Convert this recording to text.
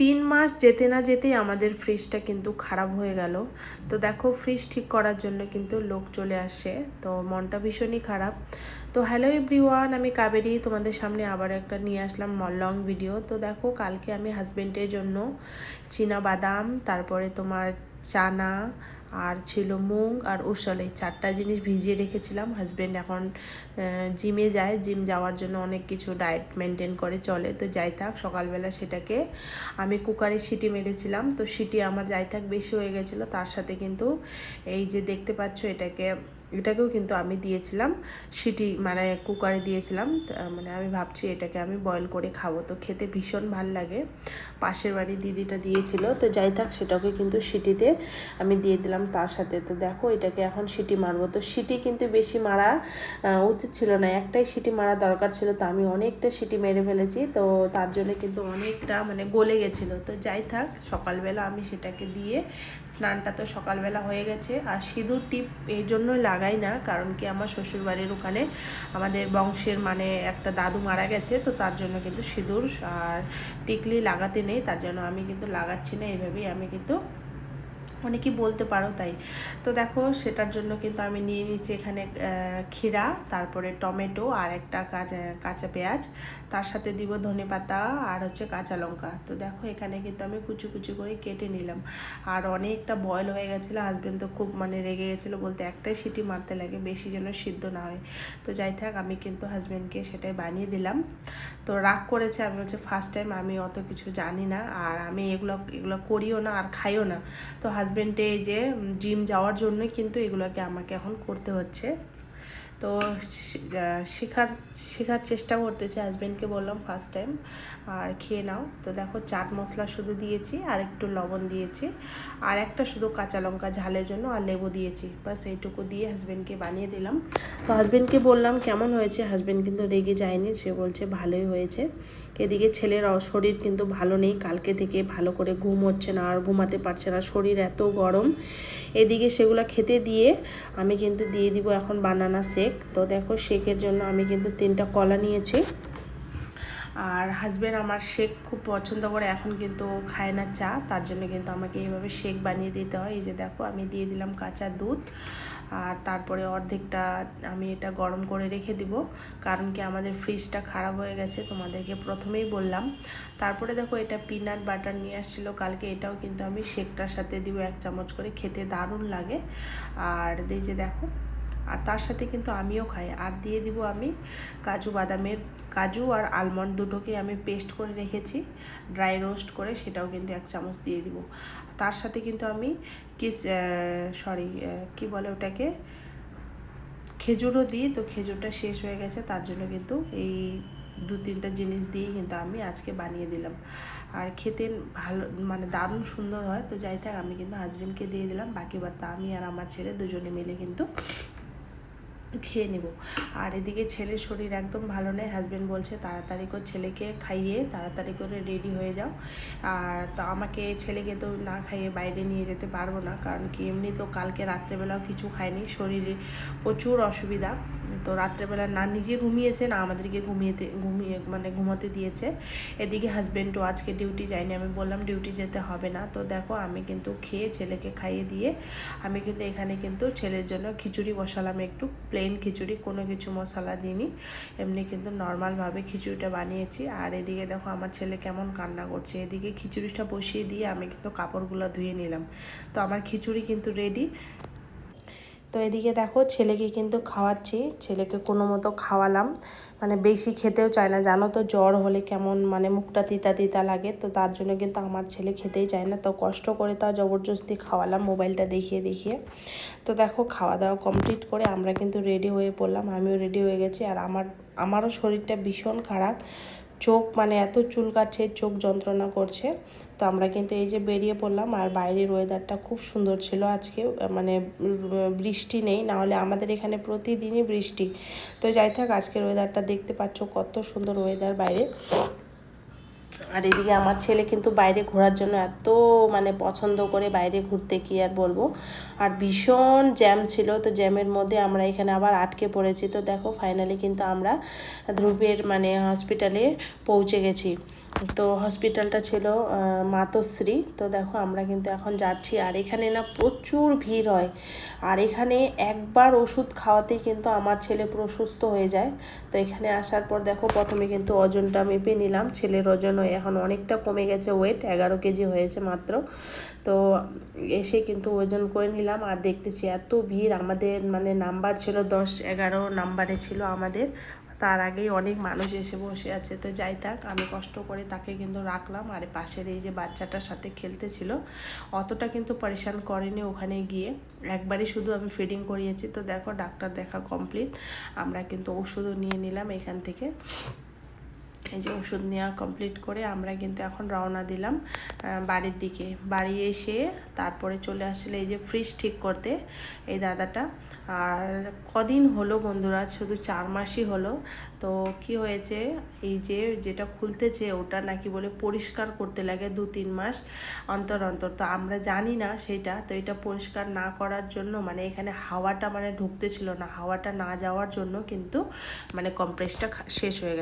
3 মাস যেতে না যেতেই আমাদের ফ্রিজটা কিন্তু খারাপ হয়ে গেল। তো দেখো ফ্রিজ ঠিক করার জন্য কিন্তু লোক চলে আসে, তো মনটা ভীষণই খারাপ। তো হ্যালো এভরিওয়ান, আমি কাবেরী তোমাদের সামনে আবার একটা নিয়ে আসলাম লং ভিডিও। তো দেখো কালকে আমি হাজবেন্ডের জন্য চীনা বাদাম, তারপরে তোমার চানা, আর ছিল মুগ আর উসল, এই 4টা জিনিস ভিজিয়ে রেখেছিলাম। হাজব্যান্ড এখন জিমে যায়, জিম যাওয়ার জন্য অনেক কিছু ডায়েট মেনটেন করে চলে। তো যাই থাক, সকালবেলা সেটাকে আমি কুকারে সিটি মেরেছিলাম। তো সিটি আমার যাই থাক বেশি হয়ে গেছিলো, তার সাথে কিন্তু এই যে দেখতে পাচ্ছ এটাকেও কিন্তু আমি দিয়েছিলাম সিটি, মানে কুকারে দিয়েছিলাম। মানে আমি ভাবছি এটাকে আমি বয়েল করে খাবো, তো খেতে ভীষণ ভাল লাগে। পাশের বাড়ির দিদিটা দিয়েছিল, তো যাই থাক সেটাকে কিন্তু সিটিতে আমি দিয়ে দিলাম তার সাথে। তো দেখো এটাকে এখন সিটি মারবো। তো সিটি কিন্তু বেশি মারা উচিত ছিল না, একটাই সিটি মারা দরকার ছিল, তো আমি অনেকটা সিটি মেরে ফেলেছি। তো তার জন্য কিন্তু অনেকটা মানে গলে গেছিলো। তো যাই থাক, সকালবেলা আমি সেটাকে দিয়ে স্নানটা তো সকালবেলা হয়ে গেছে। আর সিঁদুর টিপ এই জন্যই লাগাই না, কারণ কি আমার শ্বশুরবাড়ির ওখানে আমাদের বংশের মানে একটা দাদু মারা গেছে, তো তার জন্য কিন্তু সিঁদুর আর টিকলি লাগাতে নেই, তার জন্য আমি কিন্তু লাগাচ্ছি না। এইভাবেই আমি কিন্তু অনেকেই বলতে পারো তাই। তো দেখো সেটার জন্য কিন্তু আমি নিয়ে নিচ্ছি এখানে ক্ষীরা, তারপরে টমেটো আর একটা কাঁচা পেঁয়াজ, তার সাথে দিব ধনেপাতা আর হচ্ছে কাঁচা লঙ্কা। তো দেখো এখানে কিন্তু আমি কুচি কুচি করে কেটে নিলাম। আর অনেকটা বয়েল হয়ে গেছিলো, হাজব্যান্ড তো খুব মানে রেগে গেছিলো, বলতে একটাই সিটি মারতে লাগে, বেশি যেন সিদ্ধ না হয়। তো যাই থাক, আমি কিন্তু হাজব্যান্ডকে সেটাই বানিয়ে দিলাম। তো রাগ করেছে, আমি হচ্ছে ফার্স্ট টাইম, আমি অত কিছু জানি না, আর আমি এগুলো করিও না আর খাইও না। তো হাজব্যান্ডে যে জিম যাওয়ার জন্যই কিন্তু এগুলোকে আমাকে এখন করতে হচ্ছে। তো শেখার চেষ্টা করতেছে, হাজব্যান্ডকে বললাম ফার্স্ট টাইম আর খেয়ে নাও। তো দেখো চাট মশলা শুধু দিয়েছি, আর একটু লবণ দিয়েছি, আর একটা শুধু কাঁচা লঙ্কা ঝালের জন্য, আর লেবু দিয়েছি, বাস এইটুকু দিয়ে হাজব্যান্ডকে বানিয়ে দিলাম। তো হাজব্যান্ডকে বললাম কেমন হয়েছে, হাজব্যান্ড কিন্তু রেগে যায়নি, সে বলছে ভালোই হয়েছে। এদিকে ছেলের শরীর কিন্তু ভালো নেই, কালকে থেকে ভালো করে ঘুম হচ্ছে না, আর ঘুমাতে পারছে না, শরীর এত গরম। এদিকে সেগুলো খেতে দিয়ে আমি কিন্তু দিয়ে দিব এখন বানানা শেক। তো দেখো শেকের জন্য আমি কিন্তু 3টা কলা নিয়েছি। আর হাজব্যান্ড আমার শেক খুব পছন্দ করে, এখন কিন্তু খায় না চা, তার জন্য কিন্তু আমাকে এইভাবে শেক বানিয়ে দিতে হয়। এই যে দেখো আমি দিয়ে দিলাম কাঁচা দুধ, আর তারপরে অর্ধেকটা আমি এটা গরম করে রেখে দিব, কারণ কি আমাদের ফ্রিজটা খারাপ হয়ে গেছে, তোমাদেরকে প্রথমেই বললাম। তারপরে দেখো এটা পিনাট বাটার নিয়ে আসছিল কালকে, এটাও কিন্তু আমি শেকটার সাথে দিব 1 চামচ করে, খেতে দারুণ লাগে। আর এই যে দেখো, আর তার সাথে কিন্তু আমিও খাই। আর দিয়ে দিব আমি কাজু আর আলমন্ড দুটোকে আমি পেস্ট করে রেখেছি, ড্রাই রোস্ট করে, সেটাও কিন্তু 1 চামচ দিয়ে দিব। তার সাথে কিন্তু আমি কি বলে ওটাকে, খেজুরও দিই। তো খেজুরটা শেষ হয়ে গেছে, তার জন্য কিন্তু এই 2-3টা জিনিস দিয়েই কিন্তু আমি আজকে বানিয়ে দিলাম। আর খেতে ভালো মানে দারুণ সুন্দর হয়। তো যাই থাক, আমি কিন্তু হাজব্যান্ডকে দিয়ে দিলাম, বাকি বারটা আমি আর আমার ছেলে দুজনে মিলে কিন্তু খেয়ে নেব। আর এদিকে ছেলের শরীর একদম ভালো নেই, হাজব্যান্ড বলছে তাড়াতাড়ি করে ছেলেকে খাইয়ে তাড়াতাড়ি করে রেডি হয়ে যাও। আর তো আমাকে ছেলেকে তো না খাইয়ে বাইরে নিয়ে যেতে পারবো না, কারণ কি এমনি তো কালকে রাত্রেবেলাও কিছু খায়নি, শরীরে প্রচুর অসুবিধা। তো রাত্রেবেলা না নিজে ঘুমিয়েছে, না আমাদেরকে ঘুমাতে দিয়েছে। এদিকে হাজব্যান্ডও আজকে ডিউটি যায়নি, আমি বললাম ডিউটি যেতে হবে না। তো দেখো আমি কিন্তু খেয়ে ছেলেকে খাইয়ে দিয়ে আমি কিন্তু এখানে কিন্তু ছেলের জন্য খিচুড়ি বসালাম, একটু প্লেন খিচুড়ি, কোনো কিছু মশলা দিইনি, এমনি কিন্তু নর্মালভাবে খিচুড়িটা বানিয়েছি। আর এদিকে দেখো আমার ছেলে কেমন কান্না করছে। এদিকে খিচুড়িটা বসিয়ে দিয়ে আমি কিন্তু কাপড়গুলো ধুয়ে নিলাম। তো আমার খিচুড়ি কিন্তু রেডি। তো এদিকে দেখো ছেলেকে কিন্তু খাওয়াচ্ছি, ছেলেকে কোনো মতো খাওয়ালাম, মানে বেশি খেতেও চায় না, জানো তো জ্বর হলে কেমন মানে মুখটা তিতা তিতা লাগে। তো তার জন্য কিন্তু আমার ছেলে খেতেই চায় না, তো কষ্ট করে তাও জবরদস্তি খাওয়ালাম মোবাইলটা দেখিয়ে দেখিয়ে। তো দেখো খাওয়া দাওয়া কমপ্লিট করে আমরা কিন্তু রেডি হয়ে পড়লাম, আমিও রেডি হয়ে গেছি। আর আমারও শরীরটা ভীষণ খারাপ, চোখ মানে এত চুলকাচ্ছে, চোখ যন্ত্রণা করছে। তো আমরা কিন্তু এই যে বেরিয়ে পড়লাম। আর বাইরের ওয়েদারটা খুব সুন্দর ছিল আজকে, মানে বৃষ্টি নেই, নাহলে আমাদের এখানে প্রতিদিনই বৃষ্টি। তো যাই থাক, আজকের ওয়েদারটা দেখতে পাচ্ছ কত সুন্দর ওয়েদার বাইরে। আর এদিকে আমার ছেলে কিন্তু বাইরে ঘোরার জন্য এত মানে পছন্দ করে, বাইরে ঘুরতে কি আর বলবো। আর ভীষণ জ্যাম ছিল, তো জ্যামের মধ্যে আমরা এখানে আবার আটকে পড়েছি। তো দেখো ফাইনালি কিন্তু আমরা ধ্রুবের মানে হসপিটালে পৌঁছে গেছি। তো হসপিটালটা ছিল মাতশ্রী। তো দেখো আমরা কিন্তু এখন যাচ্ছি, আর এখানে না প্রচুর ভিড় হয়, আর এখানে একবার ওষুধ খাওয়াতেই কিন্তু আমার ছেলে পুরো সুস্থ হয়ে যায়। তো এখানে আসার পর দেখো প্রথমে কিন্তু ওজনটা মেপে নিলাম, ছেলের ওজন এখন অনেকটা কমে গেছে, ওয়েট 11 কেজি হয়েছে মাত্র। তো এসে কিন্তু ওজন করে নিলাম, আর দেখতেছি এত ভিড়, আমাদের মানে নাম্বার ছিল 10-11 নাম্বারে ছিল আমাদের, তার আগেই অনেক মানুষ এসে বসে আছে। তো যাই থাক, আমি কষ্ট করে তাকে কিন্তু রাখলাম, আর পাশের এই যে বাচ্চাটার সাথে খেলতেছিল, অতটা কিন্তু পরেশান করেনি ওখানে গিয়ে, একবারই শুধু আমি ফিডিং করিয়েছি। তো দেখো ডাক্তার দেখা কমপ্লিট, আমরা কিন্তু ওষুধও নিয়ে নিলাম এখান থেকে। এই যে ওষুধ নেওয়া কমপ্লিট করে আমরা কিন্তু এখন রওনা দিলাম বাড়ির দিকে। বাড়ি এসে তারপরে চলে আসলে এই যে ফ্রিজ ঠিক করতে এই দাদাটা। আর কদিন হলো বন্ধুরা, শুধু 4 মাসই হলো। তো কি হয়েছে, এই যে যেটা খুলতেছে ওটা নাকি বলে পরিষ্কার করতে লাগে 2-3 মাস অন্তর অন্তর। তো আমরা জানি না সেটা, তো এটা পরিষ্কার না করার জন্য মানে এখানে হাওয়াটা মানে ঢুকতেছিল না, হাওয়াটা না যাওয়ার জন্য কিন্তু মানে কম্প্রেসটা শেষ হয়ে গেছে।